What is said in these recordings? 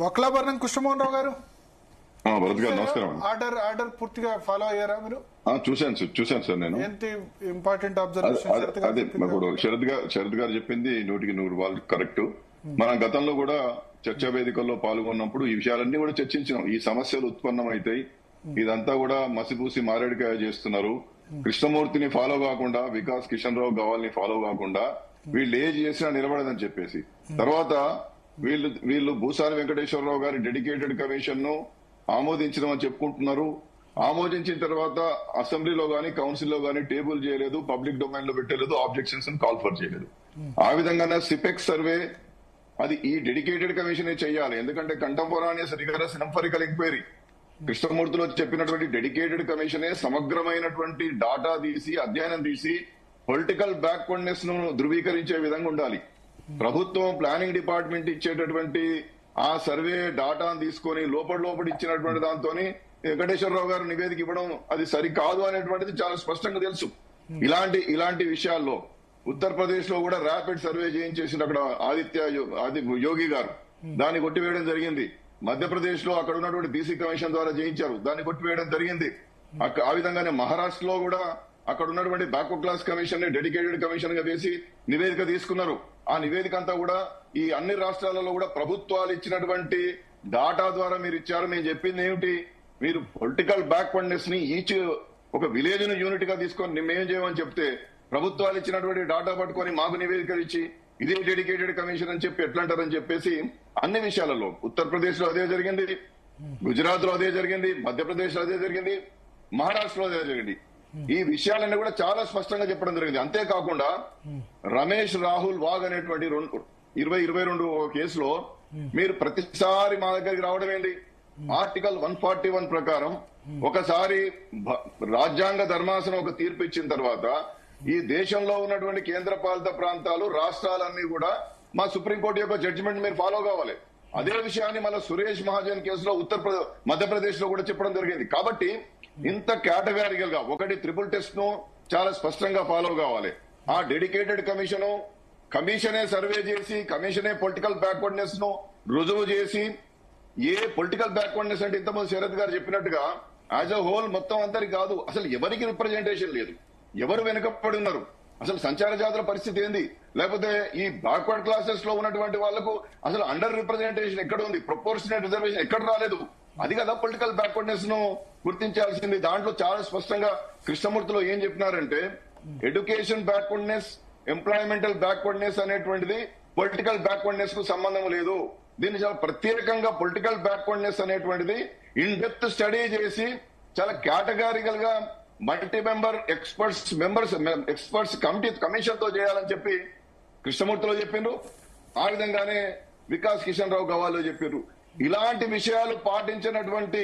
వక్లాభరణం కృష్ణమోహన్ రావు గారు భరత్ గారు నమస్కారం. ఆర్డర్ పూర్తిగా ఫాలో అయ్యారా మీరు? చూశాను సార్. నేను ఏంటి ఇంపార్టెంట్ అబ్జర్వేషన్? అదే ఇప్పుడు శరత్ గారు చెప్పింది 100% కరెక్ట్. మనం గతంలో కూడా చర్చా వేదికల్లో పాల్గొన్నప్పుడు ఈ విషయాలన్నీ కూడా చర్చించినాం. ఈ సమస్యలు ఉత్పన్నమైతాయి, ఇదంతా కూడా మసిపూసి మారేడుకాయ చేస్తున్నారు, కృష్ణమూర్తిని ఫాలో కాకుండా వికాస్ కిషన్ రావు గవాల్ని ఫాలో కాకుండా వీళ్ళు ఏది చేసినా నిలబడదని చెప్పేసి తర్వాత వీళ్ళు భూసాని వెంకటేశ్వరరావు గారి డెడికేటెడ్ కమిషన్ ను ఆమోదించడం అని చెప్పుకుంటున్నారు. ఆమోదించిన తర్వాత అసెంబ్లీలో గానీ కౌన్సిల్లో గానీ టేబుల్ చేయలేదు, పబ్లిక్ డొమైన్ లో పెట్టలేదు, ఆబ్జెక్షన్స్ కాల్ ఫర్ చేయలేదు. ఆ విధంగానే సిపెక్స్ సర్వే అది ఈ డెడికేటెడ్ కమిషన్ చేయాలి. ఎందుకంటే కంటెంపోరానియస్ రిగరస్ ఎంఫరికల్ ఎంక్వైరీ కృష్ణమూర్తిలో చెప్పినటువంటి డెడికేటెడ్ కమిషనే సమగ్రమైనటువంటి డాటా తీసి అధ్యయనం తీసి పొలిటికల్ బ్యాక్వర్డ్నెస్ ను ధృవీకరించే విధంగా ఉండాలి. ప్రభుత్వం ప్లానింగ్ డిపార్ట్మెంట్ ఇచ్చేటటువంటి ఆ సర్వే డాటాను తీసుకొని లోపల ఇచ్చినటువంటి దాంతో వెంకటేశ్వరరావు గారు నివేదిక ఇవ్వడం అది సరికాదు అనేటువంటిది చాలా స్పష్టంగా తెలుసు. ఇలాంటి విషయాల్లో ఉత్తరప్రదేశ్ లో కూడా ర్యాపిడ్ సర్వే చేయించేసింది అక్కడ యోగి గారు, దాన్ని కొట్టివేయడం జరిగింది. మధ్యప్రదేశ్ లో అక్కడ ఉన్నటువంటి బీసీ కమిషన్ ద్వారా చేయించారు, దాన్ని కొట్టివేయడం జరిగింది. ఆ విధంగానే మహారాష్ట్రలో కూడా అక్కడ ఉన్నటువంటి బ్యాక్వర్డ్ క్లాస్ కమిషన్ ని డెడికేటెడ్ కమిషన్ గా వేసి నివేదిక తీసుకున్నారు. ఆ నివేదిక అంతా కూడా ఈ అన్ని రాష్ట్రాలలో కూడా ప్రభుత్వాలు ఇచ్చినటువంటి డాటా ద్వారా మీరు ఇచ్చారు. మేము చెప్పింది ఏమిటి, మీరు పొలిటికల్ బ్యాక్వర్డ్నెస్ ని ఈచ్ ఒక విలేజ్ ను యూనిట్ గా తీసుకొని మేమేం చేయమని చెప్తే ప్రభుత్వాలు ఇచ్చినటువంటి డాటా పట్టుకొని మాకు నివేదికలు ఇచ్చి ఇదే డెడికేటెడ్ కమిషన్ అని చెప్పి ఎట్లంటారని చెప్పేసి అన్ని విషయాలలో ఉత్తరప్రదేశ్ లో అదే జరిగింది, గుజరాత్ లో అదే జరిగింది, మధ్యప్రదేశ్ లో అదే జరిగింది, మహారాష్ట్రలో అదే జరిగింది. ఈ విషయాలన్నీ కూడా చాలా స్పష్టంగా చెప్పడం జరిగింది. అంతేకాకుండా రమేష్ రాహుల్ వాగ్ అనేటువంటి 22 కేసులో మీరు ప్రతిసారి మా దగ్గరికి రావడం ఏంటి, ఆర్టికల్ 141 ప్రకారం ఒకసారి రాజ్యాంగ ధర్మాసనం ఒక తీర్పు ఇచ్చిన తర్వాత ఈ దేశంలో ఉన్నటువంటి కేంద్ర పాలిత ప్రాంతాలు రాష్ట్రాలన్నీ కూడా మా సుప్రీంకోర్టు యొక్క జడ్జిమెంట్ మీరు ఫాలో కావాలి. అదే విషయాన్ని మళ్ళీ సురేష్ మహాజన్ కేసులో మధ్యప్రదేశ్ లో కూడా చెప్పడం జరిగింది. కాబట్టి ఇంత కేటగారికల్ గా ఒకటి ట్రిపుల్ టెస్ట్ ను చాలా స్పష్టంగా ఫాలో కావాలి. ఆ డెడికేటెడ్ కమిషనే సర్వే చేసి కమిషనే పొలిటికల్ బ్యాక్వర్డ్నెస్ ను రుజువు చేసి ఏ పొలిటికల్ బ్యాక్వర్డ్నెస్ అంటే ఇంతకుముందు శరత్ గారు చెప్పినట్టుగా యాజ్ అ హోల్ మొత్తం అందరికి కాదు, అసలు ఎవరికి రిప్రజెంటేషన్ లేదు, ఎవరు వెనుకబడి ఉన్నారు, అసలు సంచార జాతుల పరిస్థితి ఏంది, లేకపోతే ఈ బ్యాక్వర్డ్ క్లాసెస్ లో ఉన్నటువంటి వాళ్లకు అసలు అండర్ రిప్రజెంటేషన్ ఎక్కడ ఉంది, ప్రపోర్షనేట్ రిజర్వేషన్ ఎక్కడ రాలేదు, అది కదా పొలిటికల్ బ్యాక్వర్డ్నెస్ ను గుర్తించాల్సింది. దాంట్లో చాలా స్పష్టంగా కృష్ణమూర్తిలో ఏం చెప్పినారంటే ఎడ్యుకేషన్ బ్యాక్వర్డ్నెస్, ఎంప్లాయ్మెంటల్ బ్యాక్వర్డ్నెస్ అనేటువంటిది పొలిటికల్ బ్యాక్వర్డ్నెస్ కు సంబంధం లేదు. దీన్ని చాలా ప్రత్యేకంగా పొలిటికల్ బ్యాక్వర్డ్నెస్ అనేటువంటిది ఇన్ డెప్త్ స్టడీ చేసి చాలా కేటగారికల్ గా మల్టీ మెంబర్ ఎక్స్పర్ట్స్ కమిషన్ తో చేయాలని చెప్పి కృష్ణమూర్తిలో చెప్పిండ్రు. ఆ విధంగానే వికాస్ కిషన్ రావు గవాల్లో చెప్పారు. ఇలాంటి విషయాలు పాటించినటువంటి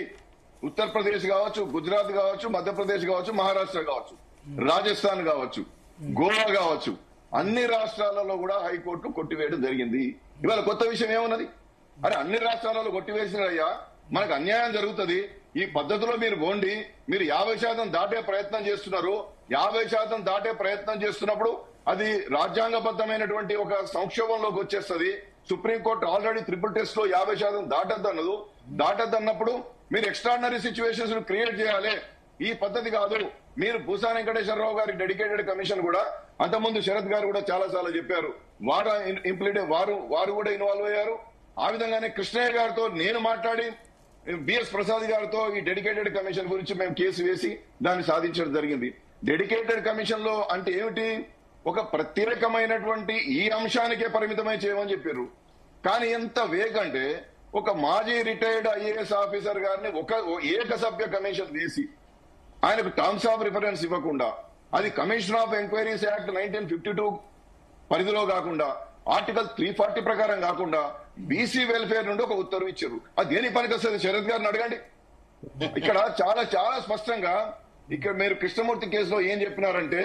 ఉత్తరప్రదేశ్ కావచ్చు, గుజరాత్ కావచ్చు, మధ్యప్రదేశ్ కావచ్చు, మహారాష్ట్ర కావచ్చు, రాజస్థాన్ కావచ్చు, గోవా కావచ్చు, అన్ని రాష్ట్రాలలో కూడా హైకోర్టు కొట్టివేయడం జరిగింది. ఇవాళ కొత్త విషయం ఏమున్నది, అరే అన్ని రాష్ట్రాలలో కొట్టివేసినయ్యా మనకు అన్యాయం జరుగుతుంది, ఈ పద్ధతిలో మీరు పోండి, మీరు 50% దాటే ప్రయత్నం చేస్తున్నారు, 50% దాటే ప్రయత్నం చేస్తున్నప్పుడు అది రాజ్యాంగబద్ధమైనటువంటి ఒక సంక్షోభంలోకి వచ్చేస్తుంది. సుప్రీంకోర్టు ఆల్రెడీ ట్రిపుల్ టెస్ట్ లో 50% దాటద్దన్నప్పుడు మీరు ఎక్స్ట్రాడినరీ సిచ్యువేషన్స్ క్రియేట్ చేయాలి. ఈ పద్ధతి కాదు. మీరు భూసాని వెంకటేశ్వరరావు గారి డెడికేటెడ్ కమిషన్ కూడా అంతకుముందు శరత్ గారు కూడా చాలా సార్లు చెప్పారు, వారు కూడా ఇన్వాల్వ్ అయ్యారు. ఆ విధంగానే కృష్ణయ్య గారితో నేను మాట్లాడి బిఎస్ ప్రసాద్ గారితో ఈ డెడికేటెడ్ కమిషన్ గురించి మేము కేసు వేసి దాన్ని సాధించడం జరిగింది. డెడికేటెడ్ కమిషన్ లో అంటే ఏమిటి, ఒక ప్రత్యేకమైనటువంటి ఈ అంశానికే పరిమితమై చేయమని చెప్పారు. కానీ ఎంత వేగంటే ఒక మాజీ రిటైర్డ్ ఐఏఎస్ ఆఫీసర్ గారిని ఒక ఏకసభ్య కమిషన్ వేసి ఆయనకు టర్మ్స్ ఆఫ్ రిఫరెన్స్ ఇవ్వకుండా, అది కమిషన్ ఆఫ్ ఎంక్వైరీస్ యాక్ట్ 1952 పరిధిలో కాకుండా, ఆర్టికల్ 340 ప్రకారం కాకుండా బీసీ వెల్ఫేర్ నుండి ఒక ఉత్తర్వు ఇచ్చారు. అది దేని పనికి వస్తుంది శరత్ గారిని అడగండి. ఇక్కడ చాలా చాలా స్పష్టంగా ఇక్కడ మీరు కృష్ణమూర్తి కేసులో ఏం చెప్పినారంటే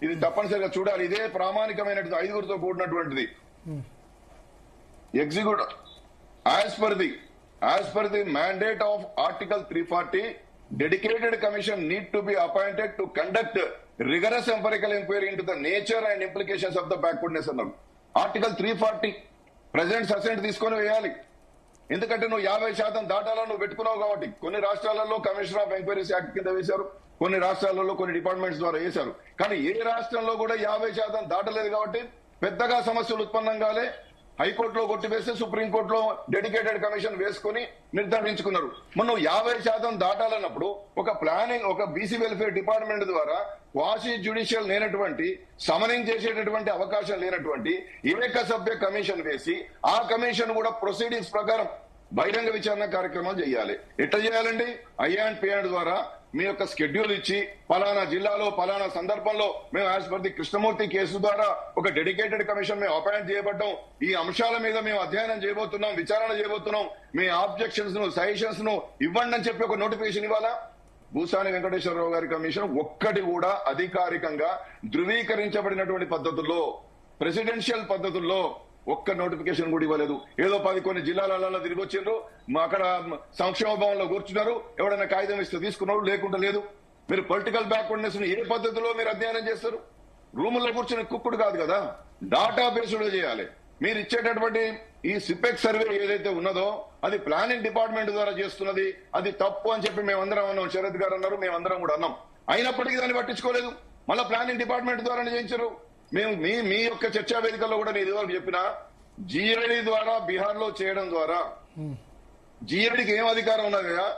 ఇది తప్పనిసరిగా చూడాలి. ఇదే ప్రామాణికమైనటువంటి 5గురితో కూడినటువంటిది. Executive as per the mandate of article 340 dedicated commission need to be appointed to conduct rigorous empirical inquiry into the nature and implications of the backwardness అన్నారు. ఆర్టికల్ 340 ప్రెసిడెంట్స్ అసెంట్ తీసుకొని వేయాలి. ఎందుకంటే నువ్వు 50% దాటాలని నువ్వు పెట్టుకున్నావు కాబట్టి. కొన్ని రాష్ట్రాలలో కమిషన్ ఆఫ్ ఎంక్వైరీస్ యాక్ట్ కింద వేశారు, కొన్ని రాష్ట్రాలలో కొన్ని డిపార్ట్మెంట్స్ ద్వారా వేశారు. కానీ ఏ రాష్ట్రంలో కూడా 50% దాటలేదు కాబట్టి పెద్దగా సమస్యలు ఉత్పన్నం కాలే. హైకోర్టులో కొట్టివేస్తే సుప్రీంకోర్టులో డెడికేటెడ్ కమిషన్ వేసుకుని నిర్ధారించుకున్నారు. మనం 50% దాటాలన్నప్పుడు ఒక ప్లానింగ్, ఒక బీసీ వెల్ఫేర్ డిపార్ట్మెంట్ ద్వారా క్వాసి జ్యుడిషియల్ లేనటువంటి, సమనింగ్ చేసేటటువంటి అవకాశం లేనటువంటి ఏకసభ్య కమిషన్ వేసి ఆ కమిషన్ కూడా ప్రొసీడింగ్స్ ప్రకారం బహిరంగ విచారణ కార్యక్రమాలు చేయాలి. ఎట్లా చేయాలండి? ఐ&పి ద్వారా మీ యొక్క స్కెడ్యూల్ ఇచ్చి పలానా జిల్లాలో పలానా సందర్భంలో మేము as per the Krishnamurthy case ద్వారా ఒక డెడికేటెడ్ కమిషన్ మేము అపాయింట్ చేయబడ్డాం, ఈ అంశాల మీద మేము అధ్యయనం చేయబోతున్నాం, విచారణ చేయబోతున్నాం, మీ ఆబ్జెక్షన్స్ ను, సజెషన్స్ ను ఇవ్వండి అని చెప్పి ఒక నోటిఫికేషన్ ఇవ్వాలా? భూసాని వెంకటేశ్వరరావు గారి కమిషన్ ఒక్కటి కూడా అధికారికంగా ధృవీకరించబడినటువంటి పద్ధతుల్లో, ప్రెసిడెన్షియల్ పద్ధతుల్లో ఒక్క నోటిఫికేషన్ కూడా ఇవ్వలేదు. ఏదో కొన్ని జిల్లాలలో తిరిగి వచ్చిండ్రు, అక్కడ సంక్షేమ భవన్లో కూర్చున్నారు, ఎవరైనా కాగితం ఇస్తే తీసుకున్నారు, లేకుండా లేదు. మీరు పొలిటికల్ బ్యాక్వర్డ్నెస్ ని ఏ పద్ధతిలో మీరు అధ్యయనం చేస్తారు? రూముల్లో కూర్చుని కుక్కుడు కాదు కదా, డాటా బేస్డ్ చేయాలి. మీరు ఇచ్చేటటువంటి ఈ సిపెక్ సర్వే ఏదైతే ఉన్నదో అది ప్లానింగ్ డిపార్ట్మెంట్ ద్వారా చేస్తున్నది, అది తప్పు అని చెప్పి మేమందరం అన్నాం. శరత్ గారు అన్నారు, మేమందరం కూడా అన్నాం. అయినప్పటికీ దాన్ని పట్టించుకోలేదు. మళ్ళీ ప్లానింగ్ డిపార్ట్మెంట్ ద్వారా చేయించారు. మేము మీ యొక్క చర్చా వేదికల్లో కూడా నేను ఇదివరకు చెప్పిన జిఐడి ద్వారా బీహార్ లో చేయడం ద్వారా జిఐడికి ఏం అధికారం ఉన్నది కదా?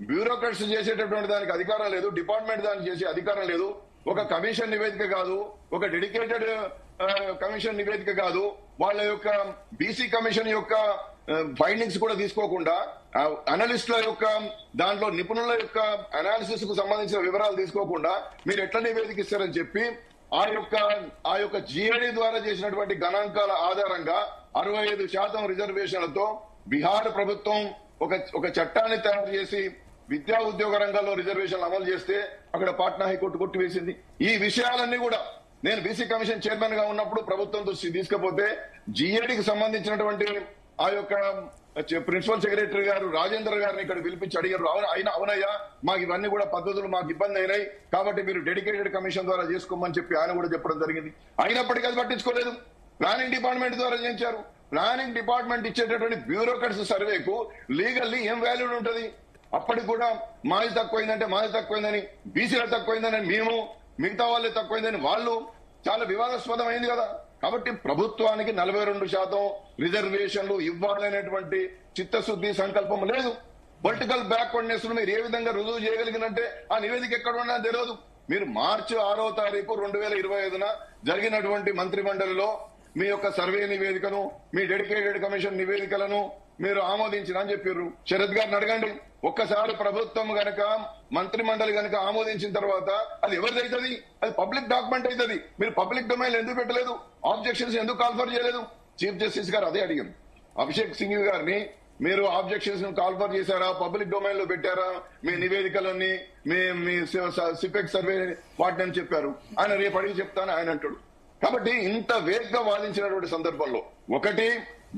బ్యూరోక్రాట్స్ చేసేటటువంటి దానికి అధికారం లేదు, డిపార్ట్మెంట్ దానికి చేసే అధికారం లేదు. ఒక కమిషన్ నివేదిక కాదు, ఒక డెడికేటెడ్ కమిషన్ నివేదిక కాదు, వాళ్ళ యొక్క బీసీ కమిషన్ యొక్క ఫైండింగ్స్ కూడా తీసుకోకుండా అనలిస్టుల యొక్క దాంట్లో నిపుణుల యొక్క అనాలిసిస్ కు సంబంధించిన వివరాలు తీసుకోకుండా మీరు ఎట్లా నివేదిక ఇస్తారని చెప్పి ఆ యొక్క జిఐడి ద్వారా చేసినటువంటి గణాంకాల ఆధారంగా 65% రిజర్వేషన్లతో బీహార్ ప్రభుత్వం ఒక చట్టాన్ని తయారు చేసి విద్యా ఉద్యోగ రంగాల్లో రిజర్వేషన్లు అమలు చేస్తే అక్కడ పాట్నా హైకోర్టు కొట్టివేసింది. ఈ విషయాలన్నీ కూడా నేను బీసీ కమిషన్ చైర్మన్ గా ఉన్నప్పుడు ప్రభుత్వం దృష్టి తీసుకపోతే జిఐడికి సంబంధించినటువంటి ఆ యొక్క ప్రిన్సిపల్ సెక్రటరీ గారు రాజేంద్ర గారిని ఇక్కడ పిలిపించి అడిగారు. అవునయ్యా, మాకు ఇవన్నీ కూడా పద్ధతులు మాకు ఇబ్బంది అయినాయి కాబట్టి మీరు డెడికేటెడ్ కమిషన్ ద్వారా చేసుకోమని చెప్పి ఆయన కూడా చెప్పడం జరిగింది. అయినప్పటికీ అది పట్టించుకోలేదు. ప్లానింగ్ డిపార్ట్మెంట్ ద్వారా చేయించారు. ప్లానింగ్ డిపార్ట్మెంట్ ఇచ్చేటటువంటి బ్యూరోక్రాట్స్ సర్వేకు లీగల్లీ ఏం వాల్యూ ఉంటుంది? అప్పటికి కూడా మాది తక్కువైందంటే మాది తక్కువైందని, బీసీలో తక్కువైందని మేము, మిగతా వాళ్ళే తక్కువైందని వాళ్ళు, చాలా వివాదాస్పదం అయింది కదా. కాబట్టి ప్రభుత్వానికి 42% రిజర్వేషన్లు ఇవ్వాలనేటువంటి చిత్తశుద్ధి సంకల్పం లేదు. పొలిటికల్ బ్యాక్వర్డ్నెస్ మీరు ఏ విధంగా రుజువు చేయగలిగినంటే ఆ నివేదిక ఎక్కడ ఉన్నా తెలియదు. మీరు మార్చి 6వ తారీఖు 2025 జరిగినటువంటి మంత్రి మండలిలో మీ యొక్క సర్వే నివేదికను, మీ డెడికేటెడ్ కమిషన్ నివేదికలను మీరు ఆమోదించిన అని చెప్పారు. శరత్ గారిని అడగండి. ఒక్కసారి ప్రభుత్వం గనక, మంత్రి మండలి గనక ఆమోదించిన తర్వాత అది ఎవరిది అవుతుంది? అది పబ్లిక్ డాక్యుమెంట్ అవుతుంది. మీరు పబ్లిక్ డొమైన్ ఎందుకు పెట్టలేదు? ఆబ్జెక్షన్స్ ఎందుకు కాల్ఫర్ చేయలేదు? చీఫ్ జస్టిస్ గారు అదే అడిగారు. అభిషేక్ సింఘ్వి గారిని మీరు ఆబ్జెక్షన్స్ కాల్ఫర్ చేశారా, పబ్లిక్ డొమైన్ లో పెట్టారా, మీ నివేదికలన్నీ మీ సిపెక్ సర్వే వాటిని చెప్పారు. ఆయన రేపు అడిగి చెప్తాను ఆయన అంటాడు. కాబట్టి ఇంత వేగ్గా వాదించినటువంటి సందర్భంలో ఒకటి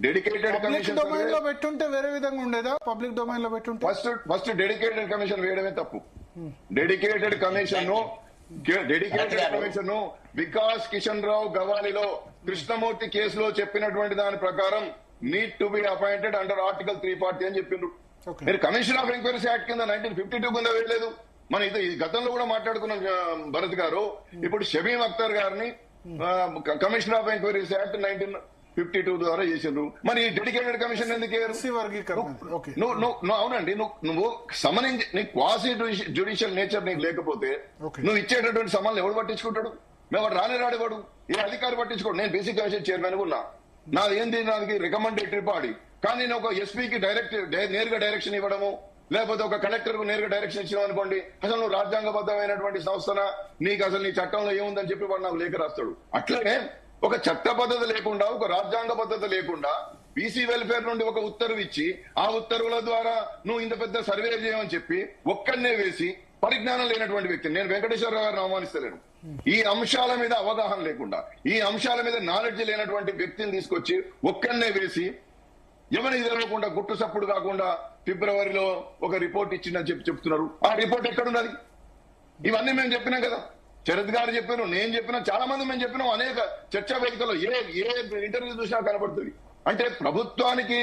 డెడికేటెడ్ కమిషన్ డొమైన్ లో పెట్టుంటే వేరే విధంగా ఉండేదా? పబ్లిక్ డొమైన్ లో పెట్టుంటే ఫస్ట్ డెడికేటెడ్ కమిషన్ వేయడమే తప్పు. డెడికేటెడ్ కమిషన్ వికాస్ కిషన్ రావు గవాలిలో కృష్ణమూర్తి కేసులో చెప్పినటువంటి దాని ప్రకారం need to be appointed under article 340 అని చెప్పిండ్రు. మీరు కమిషన్ ఆఫ్ ఎంక్వైరీస్ యాక్ట్ కింద 1952 కింద వేయలేదు. మన ఇది గతంలో కూడా మాట్లాడుకున్నాం భరత్ గారు. ఇప్పుడు షమీమ్ అఖ్తర్ గారిని కమిషన్ ఆఫ్ ఎంక్వైరీస్ యాక్ట్ 1952 ద్వారా చేసిండ్రు. మరి డెడికేటెడ్ కమిషన్ ఎందుకు అవునండి, నువ్వు సమనించి నీ క్వాసి జ్యుడిషియల్ నేచర్ నీకు లేకపోతే నువ్వు ఇచ్చేటటువంటి సమన్లు ఎవడు పట్టించుకుంటాడు? మేము రానివాడు ఏ అధికారి పట్టించుకోడు. నేను బీసీ కమిషన్ చైర్మన్ ఉన్నా, నాది రికమెండేటరీ బాడీ. కానీ నేను ఒక ఎస్పీకి నేరుగా డైరెక్షన్ ఇవ్వడము, లేకపోతే ఒక కలెక్టర్ కు నేరుగా డైరెక్షన్ ఇచ్చినాం అనుకోండి, అసలు నువ్వు రాజ్యాంగబద్ధమైనటువంటి సంస్థన, నీకు అసలు నీ చట్టంలో ఏముందని చెప్పి వాడు నాకు లేఖ రాస్తాడు. అట్లనే ఒక చట్ట పద్ధతి లేకుండా, ఒక రాజ్యాంగ పద్ధతి లేకుండా బీసీ వెల్ఫేర్ నుండి ఒక ఉత్తర్వు ఇచ్చి ఆ ఉత్తర్వుల ద్వారా నువ్వు ఇంత పెద్ద సర్వే చేయమని చెప్పి ఒక్కడనే వేసి పరిజ్ఞానం లేనటువంటి వ్యక్తిని నేను వెంకటేశ్వరరావు గారిని అవమానిస్తలేను. ఈ అంశాల మీద అవగాహన లేకుండా, ఈ అంశాల మీద నాలెడ్జ్ లేనటువంటి వ్యక్తిని తీసుకొచ్చి ఒక్కడనే వేసి ఎవరికి తెలియకుండా గుట్టు సప్పుడు కాకుండా ఫిబ్రవరిలో ఒక రిపోర్ట్ ఇచ్చిందని చెప్తున్నారు. ఆ రిపోర్ట్ ఎక్కడున్నది? ఇవన్నీ మేము చెప్పినాం కదా. శరత్ గారు చెప్పాను, నేను చెప్పినా, చాలా మంది మేము చెప్పినాం. అనేక చర్చా వేదికల్లో ఏ ఇంటర్వ్యూ చూసినా కనబడుతుంది. అంటే ప్రభుత్వానికి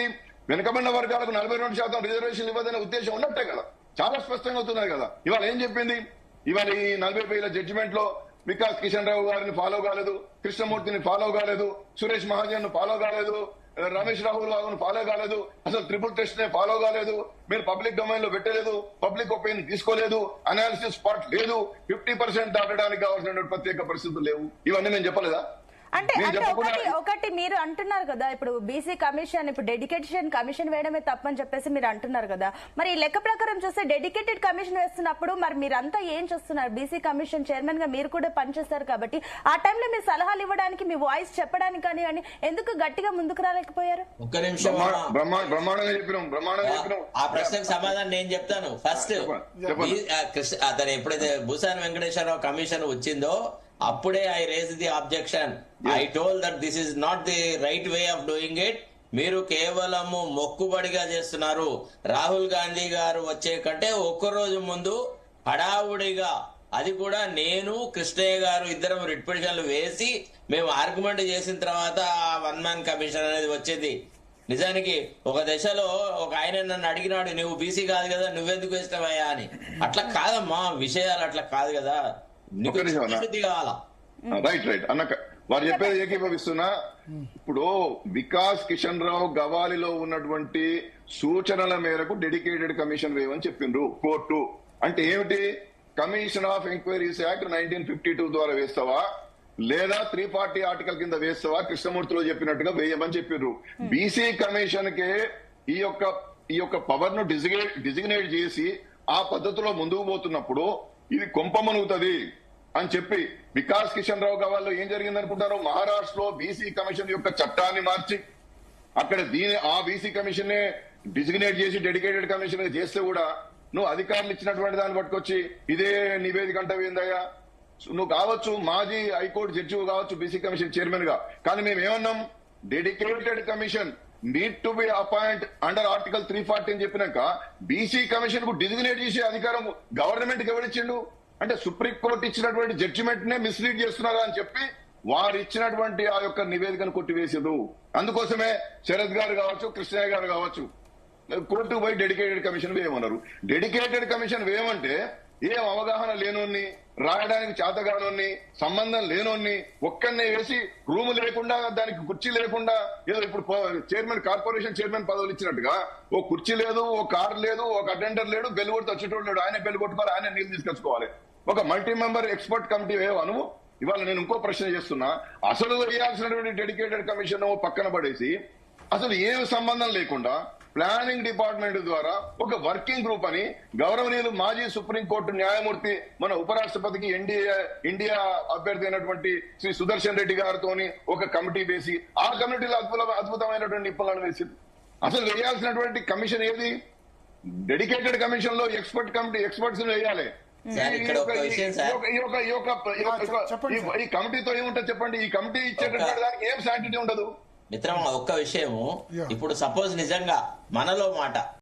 వెనుకబడిన వర్గాలకు 42% రిజర్వేషన్ ఇవ్వదనే ఉద్దేశం ఉన్నట్టే కదా, చాలా స్పష్టంగా అవుతున్నది కదా. ఇవాళ ఏం చెప్పింది, ఇవాళ ఈ 40 పేజీల జడ్జిమెంట్ లో వికాస్ కిషన్ రావు గారిని ఫాలో కాలేదు, కృష్ణమూర్తిని ఫాలో కాలేదు, సురేష్ మహాజన్ ఫాలో కాలేదు, రమేష్ రాహుల్ బాబును ఫాలో కాలేదు, అసలు ట్రిపుల్ టెస్ట్ నే ఫాలో కాలేదు, మీరు పబ్లిక్ డొమైన్ లో పెట్టలేదు, పబ్లిక్ ఒపీనియన్ తీసుకోలేదు, అనాలిసిస్ స్పాట్ లేదు, 50% దాటడానికి కావాల్సిన ప్రత్యేక పరిస్థితులు లేవు. ఇవన్నీ నేను చెప్పలేదా? అంటే ఒకటి మీరు అంటున్నారు కదా, ఇప్పుడు బీసీ కమిషన్, ఇప్పుడు డెడికేటెడ్ కమిషన్ వేయడమే తప్పని చెప్పేసి మీరు అంటున్నారు కదా. మరి ఈ లెక్క ప్రకారం చూస్తే డెడికేటెడ్ కమిషన్ వేస్తున్నప్పుడు మరి మీరంతా ఏం చేస్తున్నారు? బీసీ కమిషన్ చైర్మన్ గా మీరు కూడా పనిచేస్తారు కాబట్టి ఆ టైంలో మీరు సలహాలు ఇవ్వడానికి, మీ వాయిస్ చెప్పడానికి కానీ ఎందుకు గట్టిగా ముందుకు రాలేకపోయారు? ఒక్క నిమిషం, బ్రహ్మాండంగా చెప్పినాం. ఆ ప్రశ్నకు సమాధానం నేను చెప్తాను. ఫస్ట్ అతను ఎప్పుడైతే భూసాని వెంకటేశ్వరరావు కమిషన్ వచ్చిందో అప్పుడే I raise the objection. I told that this is not the right way of doing it. మీరు కేవలము మొక్కుబడిగా చేస్తున్నారు. రాహుల్ గాంధీ గారు వచ్చే కంటే ఒక్కరోజు ముందు హడావుడిగా, అది కూడా నేను కృష్ణయ్య గారు ఇద్దరం రిట్ పిటిషన్లు వేసి మేము ఆర్గ్యుమెంట్ చేసిన తర్వాత ఆ 1 మ్యాన్ కమిషన్ అనేది వచ్చేది. నిజానికి ఒక దశలో ఒక ఆయన నన్ను అడిగినాడు, నువ్వు బీసీ కాదు కదా, నువ్వెందుకు వేసినావయ్యా అని. అట్లా కాదమ్మా విషయాలు, అట్లా కాదు కదా. రైట్ అన్న వారు చెప్పేది ఏకీభవిస్తున్నా. ఇప్పుడు వికాస్ కిషన్ రావు గవాలిలో ఉన్నటువంటి సూచనల మేరకు డెడికేటెడ్ కమిషన్ వేయమని చెప్పిండ్రు కోర్టు. అంటే ఏమిటి, కమిషన్ ఆఫ్ ఎంక్వైరీస్ యాక్ట్ 1952 ద్వారా వేస్తావా, లేదా 340 ఆర్టికల్ కింద వేస్తావా, కృష్ణమూర్తిలో చెప్పినట్టుగా వేయమని చెప్పిండ్రు. బీసీ కమిషన్ కే ఈ యొక్క పవర్ ను డిజిగ్నేట్ చేసి ఆ పద్ధతిలో ముందుకు పోతున్నప్పుడు ఇది కొంపమనుగుతుంది అని చెప్పి వికాస్ కిషన్ రావు గవాల్లో ఏం జరిగింది అనుకుంటారు, మహారాష్ట్రలో బీసీ కమిషన్ యొక్క చట్టాన్ని మార్చి అక్కడ ఆ బీసీ కమిషన్ నే డిజిగ్నేట్ చేసి డెడికేటెడ్ కమిషన్ చేస్తే కూడా నువ్వు అధికారులు ఇచ్చినటువంటి దాన్ని పట్టుకొచ్చి ఇదే నివేదిక అంటావు ఏందయ్యా? నువ్వు కావచ్చు మాజీ హైకోర్టు జడ్జి కావచ్చు బీసీ కమిషన్ చైర్మన్ గా, కానీ మేము ఏమన్నాం, dedicated commission need to be appoint under article 340 అని చెప్పినాక బీసీ కమిషన్ కు డిజిగ్నేట్ చేసే అధికారం గవర్నమెంట్ కి ఎవరిచ్చిండు? అంటే సుప్రీంకోర్టు ఇచ్చినటువంటి జడ్జిమెంట్ నే మిస్లీడ్ చేస్తున్నారా అని చెప్పి వారు ఇచ్చినటువంటి ఆ యొక్క నివేదికను కొట్టివేసారు. అందుకోసమే శరత్ గారు కావచ్చు, కృష్ణయ్య గారు కావచ్చు కోర్టుకు పోయి డెడికేటెడ్ కమిషన్ వేయమన్నారు. డెడికేటెడ్ కమిషన్ వేయమంటే ఏం అవగాహన లేనోన్ని, రాయడానికి చేతగానోన్ని, సంబంధం లేనోన్ని ఒక్కనే వేసి రూమ్ లేకుండా, దానికి కుర్చీ లేకుండా, ఏదో ఇప్పుడు చైర్మన్ కార్పొరేషన్ చైర్మన్ పదవులు ఇచ్చినట్టుగా ఓ కుర్చీ లేదు, ఓ కార్ లేదు, ఒక అటెండర్ లేడు, బెల్ కొడితే వచ్చేటోడు లేడు, ఆయన బెల్ కొట్టుకోవాలి, ఆయన నీళ్ళు తీసుకొచ్చుకోవాలి. ఒక మల్టీ మెంబర్ ఎక్స్పర్ట్ కమిటీ వేయవను. ఇవాళ నేను ఇంకో ప్రశ్న చేస్తున్నా, అసలు వేయాల్సినటువంటి డెడికేటెడ్ కమిషన్ పక్కన పడేసి అసలు ఏం సంబంధం లేకుండా ప్లానింగ్ డిపార్ట్మెంట్ ద్వారా ఒక వర్కింగ్ గ్రూప్ అని గౌరవనీయులు మాజీ సుప్రీంకోర్టు న్యాయమూర్తి మన ఉపరాష్ట్రపతికి ఇండియా అభ్యర్థి అయినటువంటి శ్రీ సుదర్శన్ రెడ్డి గారితో ఒక కమిటీ వేసి ఆ కమిటీలో అద్భుతమైనటువంటి నిపుణులను వేసింది. అసలు వేయాల్సినటువంటి కమిషన్ ఏది? డెడికేటెడ్ కమిషన్ లో ఎక్స్పర్ట్స్ వేయాలి. ఈ కమిటీతో ఏముంటుంది చెప్పండి? ఈ కమిటీ ఇచ్చేటటువంటి దానికి ఏం శాంటిటీ ఉండదు. మిత్రమా, ఒక్క విషయము, ఇప్పుడు సపోజ్ నిజంగా మనలో మాట